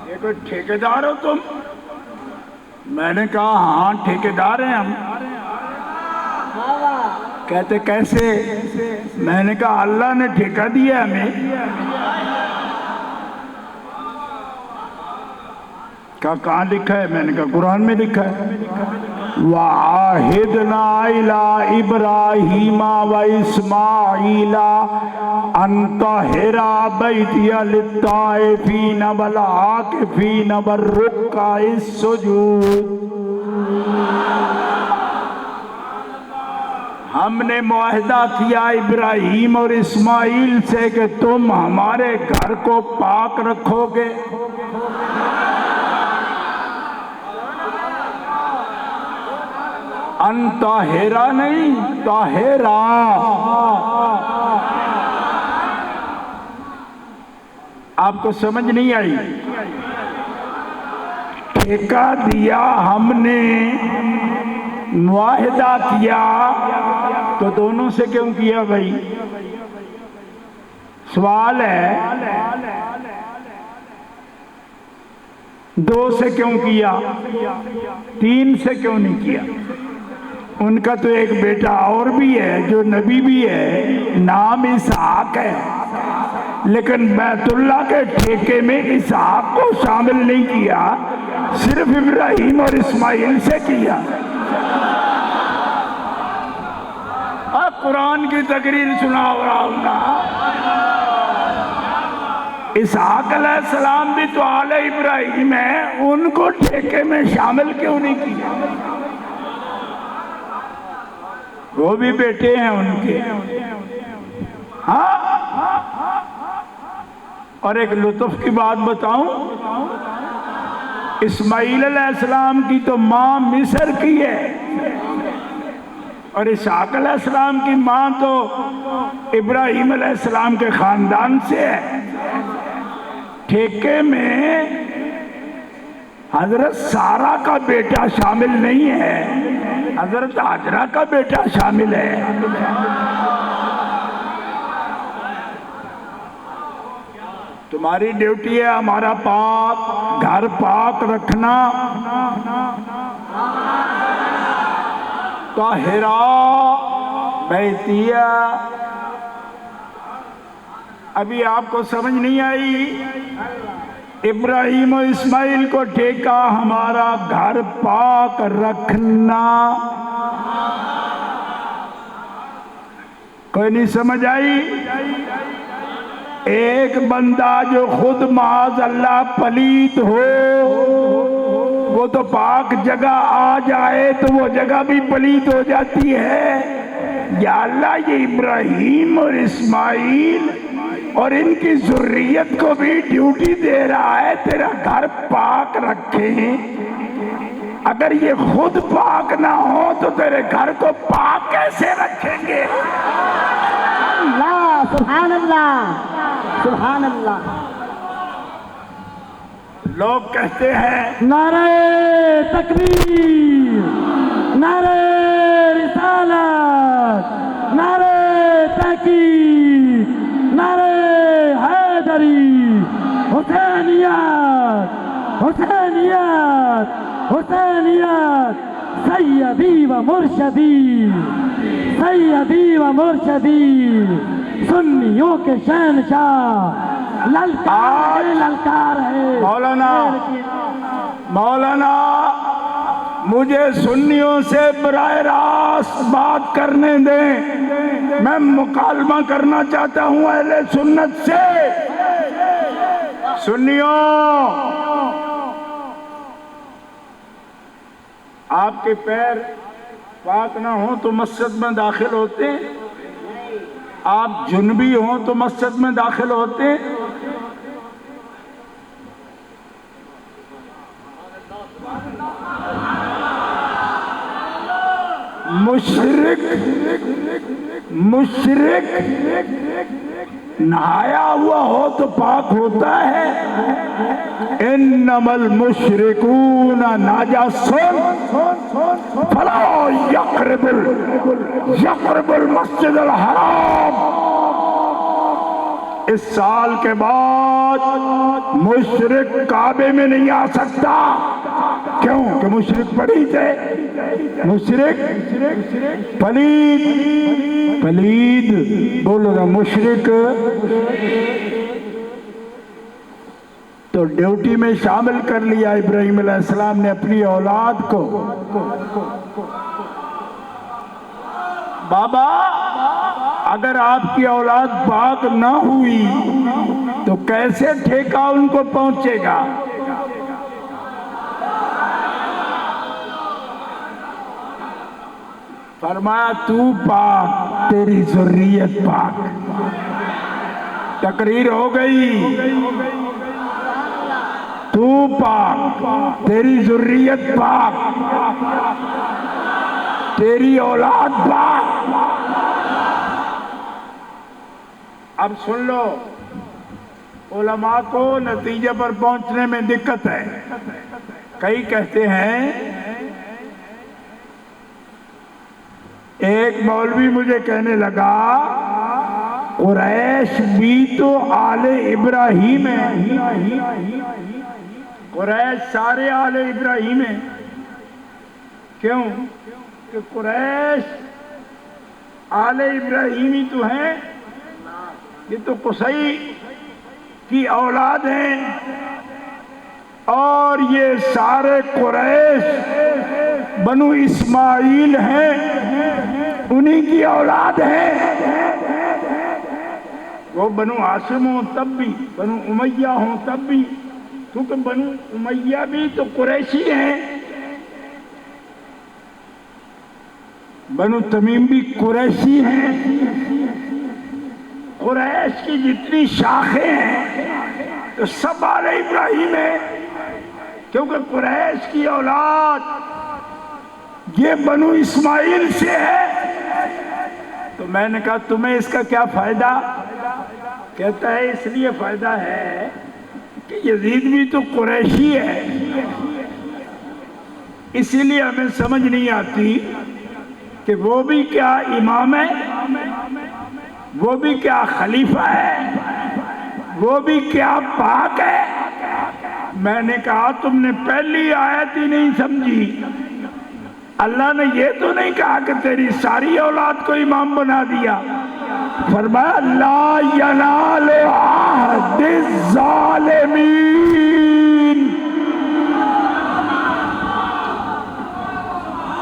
یہ کوئی ٹھیکیدار ہو تم؟ میں نے کہا ہاں ٹھیکیدار ہیں ہم۔ کہتے کیسے؟ میں نے کہا اللہ نے ٹھیکہ دیا ہمیں۔ کہاں لکھا ہے؟ میں نے کہا قرآن میں لکھا ہے، وَعَاهِدْنَا إِلَىٰ إِبْرَاهِيمَ وَإِسْمَاعِيلَ أَن طَهِّرَ بَيْتِيَ لِلطَّائِفِينَ وَالْعَاكِفِينَ وَالرُّكَّعِ السُّجُودِ۔ ہم نے معاہدہ کیا ابراہیم اور اسماعیل سے کہ تم ہمارے گھر کو پاک رکھو گے۔ ان طاہرہ نہیں، طاہرہ۔ آپ کو سمجھ نہیں آئی؟ ٹھیکہ دیا ہم نے، معاہدہ کیا، تو دونوں سے کیوں کیا بھائی؟ سوال ہے، دو سے کیوں کیا؟ تین سے کیوں نہیں کیا؟ ان کا تو ایک بیٹا اور بھی ہے جو نبی بھی ہے، نام اسحاق ہے، لیکن بیت اللہ کے ٹھیکے میں اسحاق کو شامل نہیں کیا، صرف ابراہیم اور اسماعیل سے کیا۔ قرآن کی تقریر سنا رہا ہوں نا۔ اسحاق علیہ السلام بھی تو آل ابراہیم ہے، ان کو ٹھیکے میں شامل کیوں نہیں کیا؟ وہ بھی بیٹے ہیں ان کے۔ ہاں، اور ایک لطف کی بات بتاؤں، اسماعیل علیہ السلام کی تو ماں مصر کی ہے، اور اسحاق علیہ السلام کی ماں تو ابراہیم علیہ السلام کے خاندان سے ہے۔ ٹھیکے میں حضرت سارہ کا بیٹا شامل نہیں ہے، حضرت ہاجرہ کا بیٹا شامل ہے۔ تمہاری ڈیوٹی ہے ہمارا پاک گھر پاک رکھنا۔ طاہرہ بیتیہ۔ ابھی آپ کو سمجھ نہیں آئی؟ ابراہیم و اسماعیل کو ٹھیکہ ہمارا گھر پاک رکھنا۔ کوئی نہیں سمجھ آئی؟ ایک بندہ جو خود معاذ اللہ پلیت ہو، وہ تو پاک جگہ آ جائے تو وہ جگہ بھی پلیت ہو جاتی ہے۔ یا اللہ یہ ابراہیم اور اسماعیل اور ان کی ذریت کو بھی ڈیوٹی دے رہا ہے تیرا گھر پاک رکھیں۔ اگر یہ خود پاک نہ ہو تو تیرے گھر کو پاک کیسے رکھیں گے؟ اللہ، سبحان اللہ، سبحان اللہ۔ لوگ کہتے ہیں نعرہ تکبیر، نعرہ رسالت، نعرہ تحقیق، نعرہ حیدری، حسینیت، حسینیت، حسینیت، سیدی و مرشدی، سیدی و مرشدی، سنیوں کے شہنشاہ، للکار ہے، للکار ہے۔ مولانا مجھے سنیوں سے براہ راست بات کرنے دیں، میں مکالمہ کرنا چاہتا ہوں اہل سنت سے۔ سنیوں، آپ کے پیر پاک نہ ہوں تو مسجد میں داخل ہوتے ہیں؟ آپ جنبی ہوں تو مسجد میں داخل ہوتے ہیں؟ مشرک نہایا ہوا ہو تو پاک ہوتا ہے؟ انما المشرکون نجس فلا یقرب المسجد الحرام۔ اس سال کے بعد مشرک کعبے میں نہیں آ سکتا. کیوں کہ مشرک پلید ہے. مشرک پلید بولو نا مشرک. تو ڈیوٹی میں شامل کر لیا ابراہیم علیہ السلام نے اپنی اولاد کو. بابا اگر آپ کی اولاد پاک نہ ہوئی تو کیسے ٹھیکہ ان کو پہنچے گا؟ فرمایا تو پاک تیری ذریت پاک. تقریر ہو گئی. تو پاک تیری ذریت پاک تیری اولاد پاک. اب سن لو علماء کو نتیجے پر پہنچنے میں دقت ہے. کئی کہتے ہیں ایک مولوی مجھے کہنے لگا قریش بھی تو آل ابراہیم ہے. قریش سارے آل ابراہیم ہیں. کیوں کہ قریش آل ابراہیمی تو ہیں. یہ تو قصی کی اولاد ہیں اور یہ سارے قریش بنو اسماعیل ہیں انہی کی اولاد ہیں. وہ بنو ہاشم ہوں تب بھی بنو امیہ ہوں تب بھی کیونکہ بنو امیہ بھی تو قریشی ہیں. بنو تمیم بھی قریشی ہیں. قریش کی جتنی شاخیں ہیں تو سب آل ابراہیم ہیں کیونکہ قریش کی اولاد یہ بنو اسماعیل سے ہے. تو میں نے کہا تمہیں اس کا کیا فائدہ؟ کہتا ہے اس لیے فائدہ ہے کہ یزید بھی تو قریشی ہے. اسی لیے ہمیں سمجھ نہیں آتی کہ وہ بھی کیا امام ہے, وہ بھی کیا خلیفہ ہے, وہ بھی کیا پاک ہے. میں نے کہا تم نے پہلی آیت ہی نہیں سمجھی. اللہ نے یہ تو نہیں کہا کہ تیری ساری اولاد کو امام بنا دیا. فرمایا لا ینال عہد الظالمین.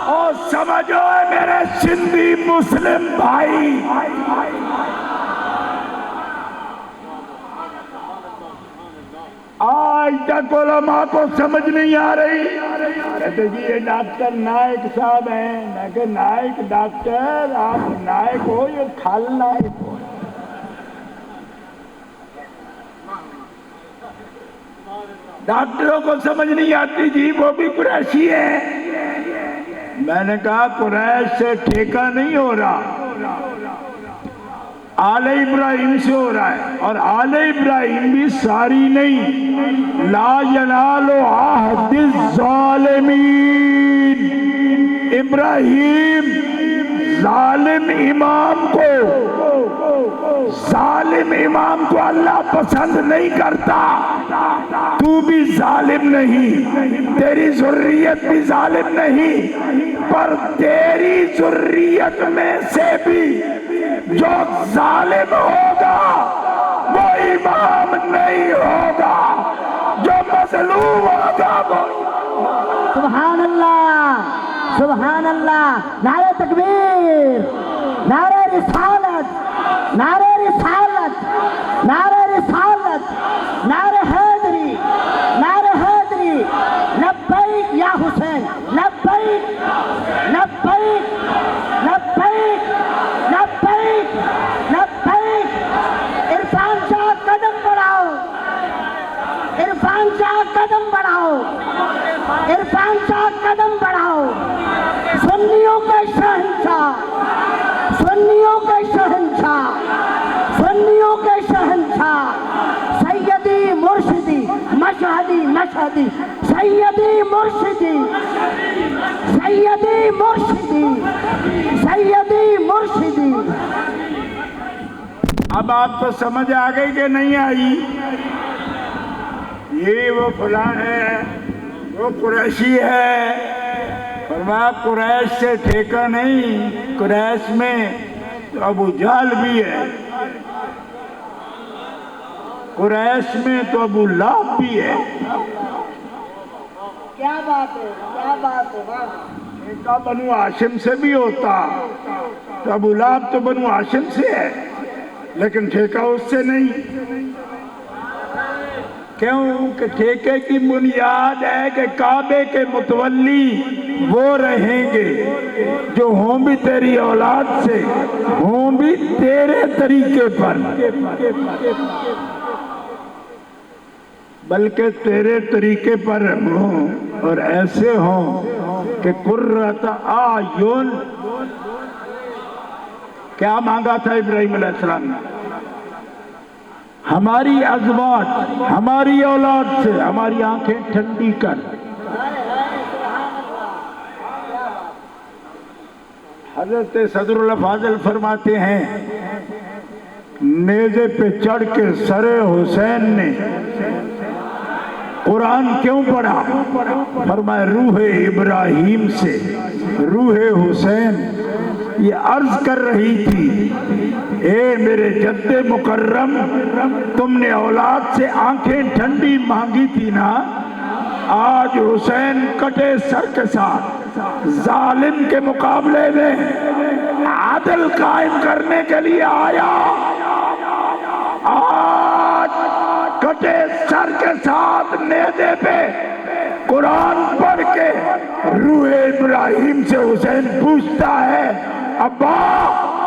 اور سمجھو اے میرے سندھی مسلم بھائی, آج تک علماء کو سمجھ نہیں آ رہی. کہتے جی یہ ڈاکٹر نائک صاحب ہیں. میں کہ نائک ڈاکٹر آپ نائک ہو یہ کھل نائک ہو. ڈاکٹروں کو سمجھ نہیں آتی جی وہ بھی قریشی ہیں. میں نے کہا قریش سے ٹھیکہ نہیں ہو رہا, آل ابراہیم سے ہو رہا ہے. اور آل ابراہیم بھی ساری نہیں. لا ینال عہد الظالمین. ابراہیم ظالم امام کو اللہ پسند نہیں کرتا. تو بھی ظالم نہیں, تیری ذریت بھی ظالم نہیں, پر تیری ذریت میں سے بھی جو ظالم ہوگا وہ امام نہیں ہوگا, جو مظلوم ہوگا وہ. سبحان اللہ سبحان اللہ. نعرہ تکبیر, نعرہ رسالت, نعرہ رسالت, نعرہ رسالت, نعرہ حیدری, نعرہ حیدری. لبیک یا حسین, لبیک لبیک لبیک لبیک لبیک. عرفان شاہ قدم بڑھاؤ, عرفان شاہ قدم بڑھاؤ, عرفان شاہ قدم بڑھاؤ. سنیوں کے شہنشاہ, سنیوں کے شہنشاہ, سنیوں کے شہنشاہ. سیدی مرشدی مشہدی مشہدی, سیدی مرشدی, سیدی مرشدی, سیدی مرشدی. اب آپ کو سمجھ آ گئی کہ نہیں آئی؟ یہ وہ فلاں ہے، وہ قریشی ہے۔ فرمایا قریش سے ٹھیکہ نہیں، قریش میں تو ابو جہل بھی ہے، قریش میں تو ابو لہب بھی ہے۔ کیا بات ہے، کیا بات ہے، واہ! ٹھیکہ بنو ہاشم سے بھی ہوتا تو ابو لہب تو بنو ہاشم سے ہے، لیکن ٹھیکہ اس سے نہیں۔ کیوں کہ ٹھیکے کی بنیاد ہے کہ کعبے کے متولی وہ رہیں گے جو ہوں بھی تیری اولاد سے، ہوں بھی تیرے طریقے پر، بلکہ تیرے طریقے پر ہوں اور ایسے ہوں کہ قرۃ اعین۔ کیا مانگا تھا ابراہیم علیہ السلام نے؟ ہماری ازواج، ہماری اولاد سے ہماری آنکھیں ٹھنڈی کر۔ حضرت صدر اللہ فاضل فرماتے ہیں نیزے پہ چڑھ کے سر حسین نے قرآن کیوں پڑھا؟ فرمایا روح ابراہیم سے روح حسین یہ عرض کر رہی تھی، اے میرے جد مکرم، تم نے اولاد سے آنکھیں ٹھنڈی مانگی تھی نا، آج حسین کٹے سر کے ساتھ ظالم کے مقابلے میں عدل قائم کرنے کے لیے آیا۔ آج کٹے سر کے ساتھ نیزے پہ قرآن پڑھ کے روح ابراہیم سے حسین پوچھتا ہے ابا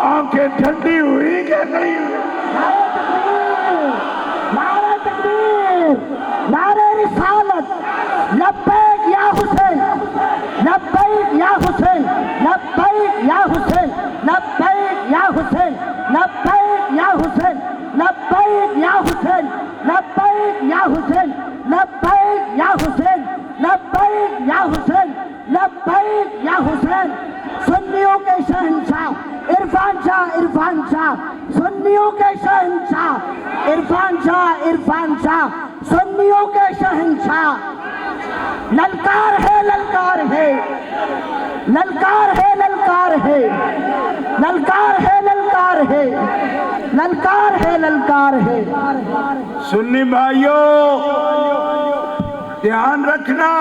آنکھیں ٹھنڈی ہوئی کہ نہیں ہوئی؟ نعرہ تکبیر، نعرہ رسالت، لبیک یا حسین، لبیک یا حسین، لبیک یا حسین، لبیک یا حسین، لبیک یا حسین، لبیک یا حسین، لبیک یا حسین، لبیک یا حسین، لبیک یا حسین، لبیک یا حسین۔ سنیوں کے شہنشاہ عرفان شاہ، عرفان شاہ، سنیوں کے شہنشاہ عرفان شاہ، عرفان شاہ، سنیوں کے شہنشاہ۔ للکار ہے، للکار ہے، للکار ہے، للکار ہے، للکار ہے، للکار ہے، للکار ہے، للکار ہے۔ سنی بھائیوں دھیان رکھنا،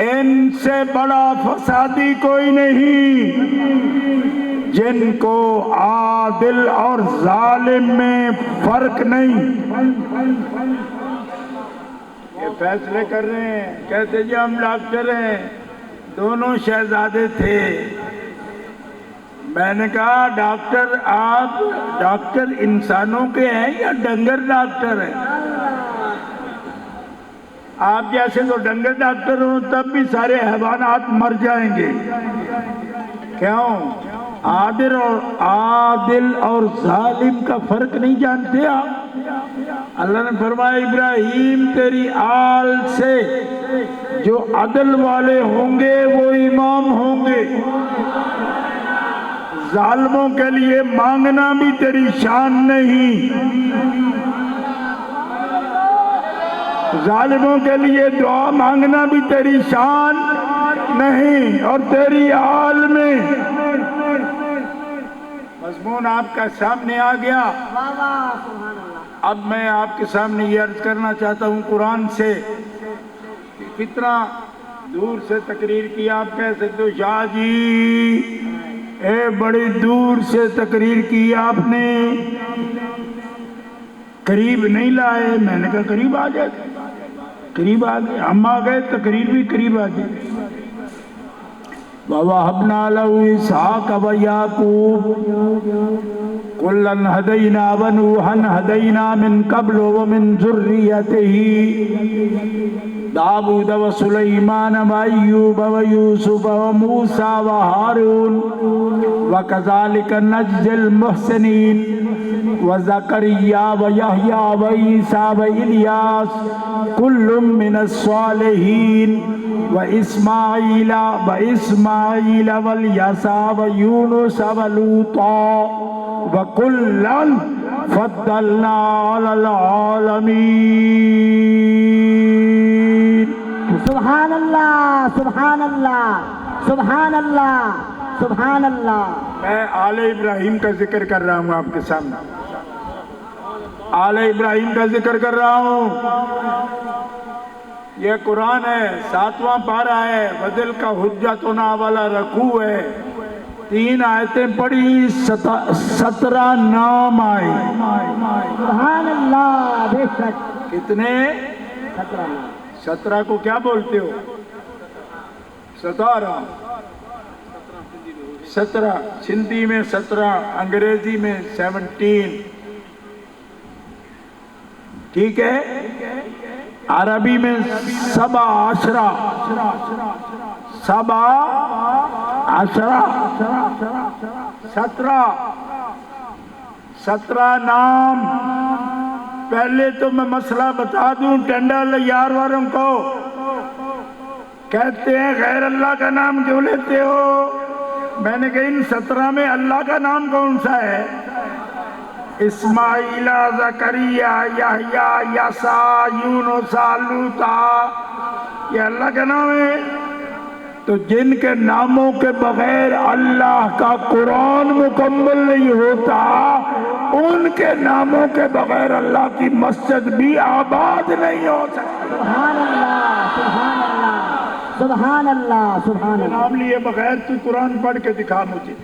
ان سے بڑا فسادی کوئی نہیں جن کو عادل اور ظالم میں فرق نہیں۔ یہ فیصلے کر رہے ہیں، کہتے جی ہم ڈاکٹر ہیں، دونوں شہزادے تھے۔ میں نے کہا ڈاکٹر آپ ڈاکٹر انسانوں کے ہیں یا ڈنگر ڈاکٹر ہیں؟ آپ جیسے تو ڈنگر ڈاکٹر ہوں تب بھی سارے حیوانات مر جائیں گے۔ کیوں؟ عادل اور ظالم کا فرق نہیں جانتے آپ؟ اللہ نے فرمایا ابراہیم تیری آل سے جو عدل والے ہوں گے وہ امام ہوں گے۔ ظالموں کے لیے مانگنا بھی تیری شان نہیں، ظالموں کے لیے دعا مانگنا بھی تیری شان نہیں۔ اور تیری آل میں مضمون آپ کا سامنے آ گیا۔ اب میں آپ کے سامنے یہ عرض کرنا چاہتا ہوں قرآن سے کہ کتنا دور سے تقریر کی۔ آپ کہہ سکتے ہو شاہ جی اے بڑی دور سے تقریر کی آپ نے، قریب نہیں لائے۔ میں نے کہا قریب آ جائے، قریب آ گئے، ہم آ گئے، تقریر بھی قریب آ گئی۔ وَوَهَبْنَا لَهُ إِسْحَاقَ وَيَعْقُوبَ كُلًّا هَدَيْنَا وَنُوحًا هَدَيْنَا مِن قَبْلُ وَمِن ذُرِّيَّتِهِ داود وسليمان وأيوب ويوسف وموسى وهارون وكذلك نجزي المحسنين وزكريا ويحيى وعيسى وإلياس كل من الصالحين وإسماعيل واليسع ويونس ولوطا وَكُلًّا فَضَّلْنَا عَلَى الْعَالَمِينَ۔ سبحان اللہ، سبحان اللہ، سبحان اللہ، سبحان اللہ۔ میں آل ابراہیم کا ذکر کر رہا ہوں آپ کے سامنے، آل ابراہیم کا ذکر کر رہا ہوں۔ یہ قرآن ہے، 7واں پارہ ہے، وَذِلْ کا حجتنا والا رکوع ہے، 3 آیتیں پڑھی، 17 نام آئے۔ سبحان اللہ، بے شک۔ کتنے؟ 17 کو کیا بولتے ہو؟ 17 سندھی میں 17، انگریزی میں 17، ٹھیک ہے؟ عربی میں 17 نام۔ پہلے تو میں مسئلہ بتا دوں، ٹنڈل یار والوں کو کہتے ہیں غیر اللہ کا نام کیوں لیتے ہو؟ میں نے کہا ان 17 میں اللہ کا نام کون سا ہے؟ اسماعیل، زکریا، یحییٰ، یسع، یونس، لوطا، یہ اللہ کا نام ہے۔ تو جن کے ناموں کے بغیر اللہ کا قرآن مکمل نہیں ہوتا، ان کے ناموں کے بغیر اللہ کی مسجد بھی آباد نہیں ہو سکتی۔ سبحان اللہ، سبحان اللہ، سبحان اللہ، سبحان اللہ۔ نام لیے بغیر تو قرآن پڑھ کے دکھا مجھے۔